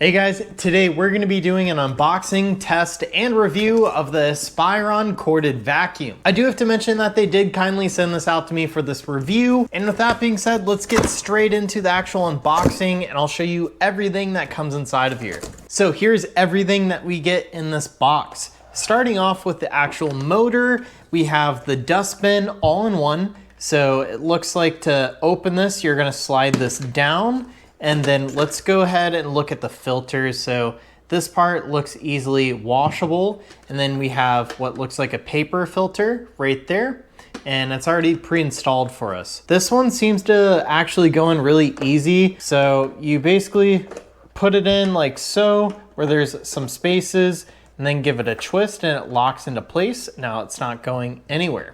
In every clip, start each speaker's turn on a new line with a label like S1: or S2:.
S1: Hey guys, today we're going to be doing an unboxing, test, and review of the Aspiron corded vacuum. I do have to mention that they did kindly send this out to me for this review. And with that being said, let's get straight into the actual unboxing and I'll show you everything that comes inside of here. So here's everything that we get in this box. Starting off with the actual motor, we have the dustbin all in one. So it looks like to open this, you're going to slide this down. And then let's go ahead and look at the filters. So this part looks easily washable. And then we have what looks like a paper filter right there. And it's already pre-installed for us. This one seems to actually go in really easy. So you basically put it in like so, where there's some spaces, and then give it a twist and it locks into place. Now it's not going anywhere.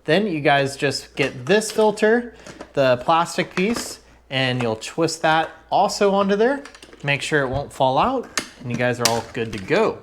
S1: Then you guys just get this filter, the plastic piece, and you'll twist that also onto there. Make sure it won't fall out, and you guys are all good to go.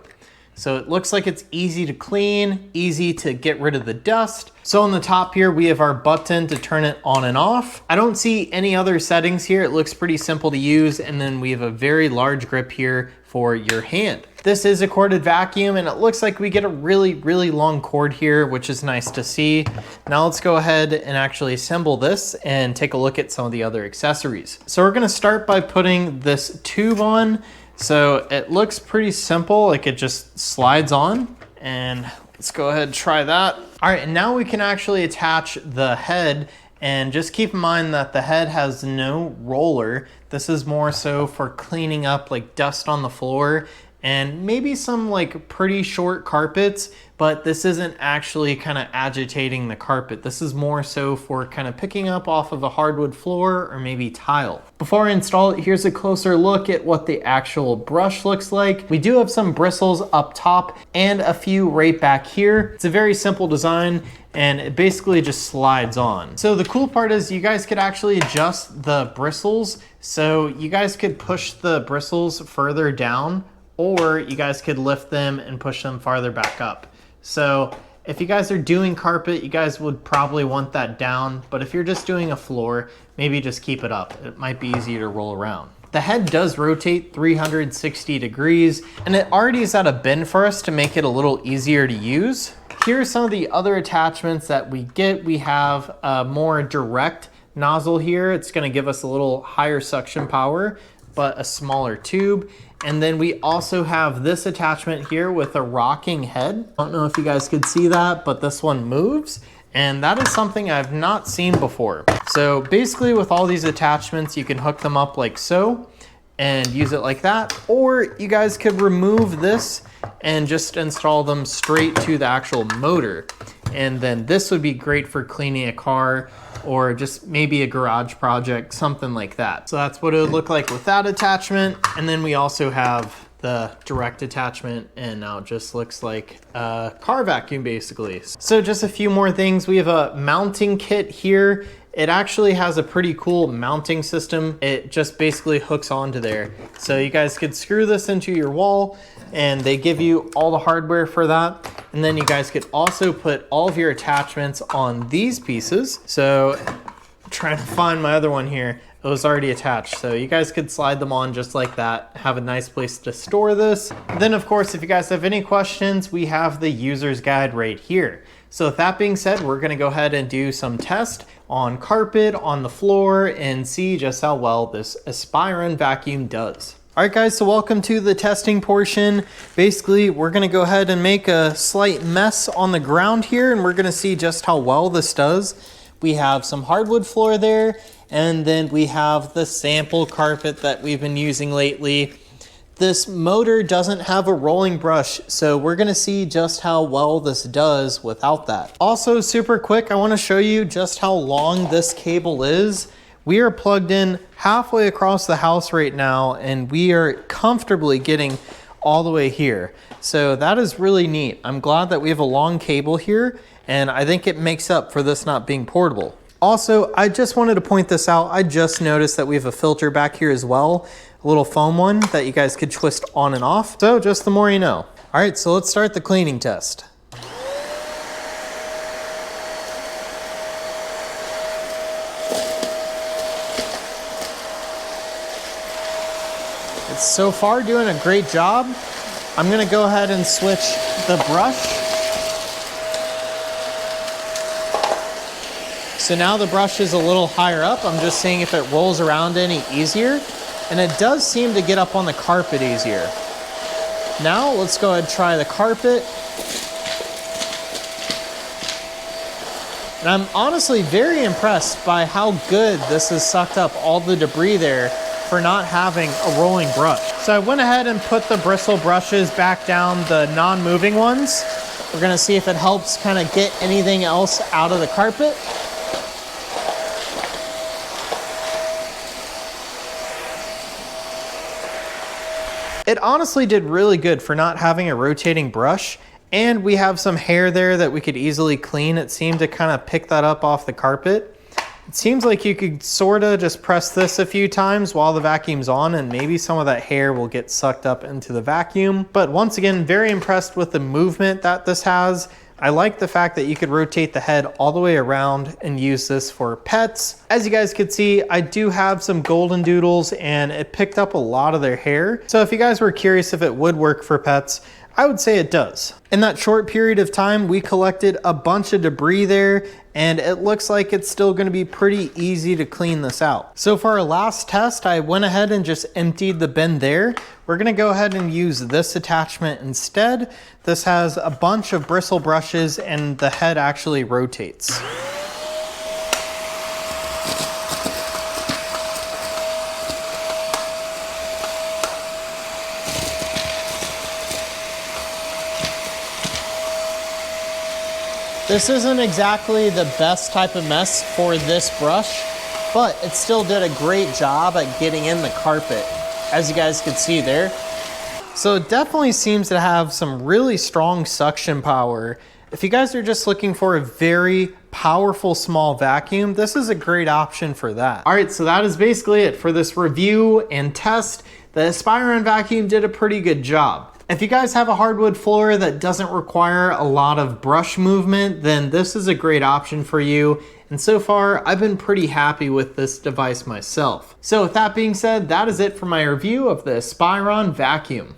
S1: So it looks like it's easy to clean, easy to get rid of the dust. So on the top here, we have our button to turn it on and off. I don't see any other settings here. It looks pretty simple to use. And then we have a very large grip here for your hand. This is a corded vacuum and it looks like we get a really long cord here, which is nice to see. Now let's go ahead and actually assemble this and take a look at some of the other accessories. So we're gonna start by putting this tube on. So it looks pretty simple, like it just slides on, and let's go ahead and try that. All right, and now we can actually attach the head, and just keep in mind that the head has no roller. This is more so for cleaning up like dust on the floor and maybe some like pretty short carpets, but this isn't actually kind of agitating the carpet. This is more so for kind of picking up off of a hardwood floor or maybe tile. Before I install it, here's a closer look at what the actual brush looks like. We do have some bristles up top and a few right back here. It's a very simple design and it basically just slides on. So the cool part is you guys could actually adjust the bristles. So you guys could push the bristles further down, or you guys could lift them and push them farther back up. So if you guys are doing carpet, you guys would probably want that down, but if you're just doing a floor, maybe just keep it up. It might be easier to roll around. The head does rotate 360 degrees, and it already is at a bend for us to make it a little easier to use. Here are some of the other attachments that we get. We have a more direct nozzle here. It's gonna give us a little higher suction power, but a smaller tube. And then we also have this attachment here with a rocking head. I don't know if you guys could see that, but this one moves. And that is something I've not seen before. So basically with all these attachments, you can hook them up like so and use it like that. Or you guys could remove this and just install them straight to the actual motor. And then this would be great for cleaning a car or just maybe a garage project, something like that. So that's what it would look like with that attachment. And then we also have the direct attachment, and now it just looks like a car vacuum basically. So just a few more things. We have a mounting kit here. It actually has a pretty cool mounting system. It just basically hooks onto there. So you guys could screw this into your wall and they give you all the hardware for that. And then you guys could also put all of your attachments on these pieces. So I'm trying to find my other one here. It was already attached. So you guys could slide them on just like that, have a nice place to store this. Then of course, if you guys have any questions, we have the user's guide right here. So with that being said, we're gonna go ahead and do some tests on carpet, on the floor, and see just how well this Aspiron vacuum does. All right guys, so welcome to the testing portion. Basically, we're gonna go ahead and make a slight mess on the ground here, and we're gonna see just how well this does. We have some hardwood floor there, and then we have the sample carpet that we've been using lately. This motor doesn't have a rolling brush, so we're gonna see just how well this does without that. Also, super quick, I wanna show you just how long this cable is. We are plugged in halfway across the house right now, and we are comfortably getting all the way here. So that is really neat. I'm glad that we have a long cable here, and I think it makes up for this not being portable. Also, I just wanted to point this out. I just noticed that we have a filter back here as well, a little foam one that you guys could twist on and off. So just the more you know. All right, so let's start the cleaning test. it's so far doing a great job. I'm gonna go ahead and switch the brush. So now the brush is a little higher up. I'm just seeing if it rolls around any easier. And it does seem to get up on the carpet easier. Now let's go ahead and try the carpet. And I'm honestly very impressed by how good this has sucked up all the debris there for not having a rolling brush. So I went ahead and put the bristle brushes back down, the non-moving ones. We're gonna see if it helps kind of get anything else out of the carpet. It honestly did really good for not having a rotating brush, and we have some hair there that we could easily clean. It seemed to kind of pick that up off the carpet. It seems like you could sort of just press this a few times while the vacuum's on, and maybe some of that hair will get sucked up into the vacuum. But once again, very impressed with the movement that this has. I like the fact that you could rotate the head all the way around and use this for pets. As you guys could see, I do have some golden doodles and it picked up a lot of their hair. So if you guys were curious if it would work for pets, I would say it does. In that short period of time, we collected a bunch of debris there, and it looks like it's still gonna be pretty easy to clean this out. So for our last test, I went ahead and just emptied the bin there. We're gonna go ahead and use this attachment instead. This has a bunch of bristle brushes and the head actually rotates. This isn't exactly the best type of mess for this brush, but it still did a great job at getting in the carpet, as you guys could see there. So it definitely seems to have some really strong suction power. If you guys are just looking for a very powerful small vacuum, this is a great option for that. All right, so that is basically it for this review and test. The Aspiron vacuum did a pretty good job. If you guys have a hardwood floor that doesn't require a lot of brush movement, then this is a great option for you. And so far, I've been pretty happy with this device myself. So with that being said, that is it for my review of the Aspiron vacuum.